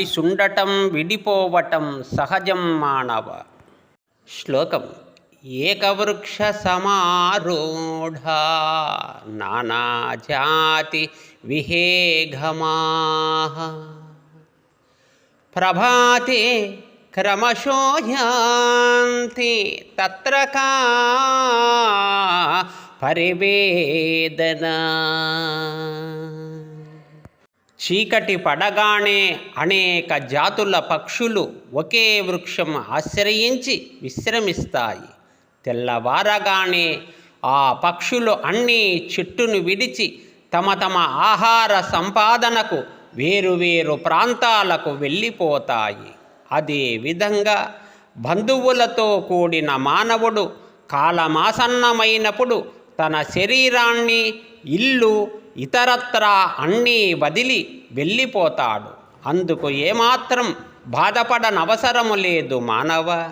సుండటం విడిపోవటం సహజం మానవ. శ్లోకం. ఏకవృక్ష సమారూఢ నానాజాతి విహేఘమాః ప్రభాతే క్రమశో యాంతి తత్ర కా పరివేదనా. చీకటి పడగానే అనేక జాతుల పక్షులు ఒకే వృక్షం ఆశ్రయించి విశ్రమిస్తాయి. తెల్లవారగానే ఆ పక్షులు అన్నీ చెట్టును విడిచి తమ తమ ఆహార సంపాదనకు వేరువేరు ప్రాంతాలకు వెళ్ళిపోతాయి. అదే విధంగా బంధువులతో కూడిన మానవుడు కాలమాసన్నమైనప్పుడు తన శరీరాన్ని, ఇల్లు, ఇతరత్రా అన్నీ వదిలి వెళ్ళిపోతాడు. అందుకు ఏమాత్రం బాధపడనవసరము లేదు మానవ.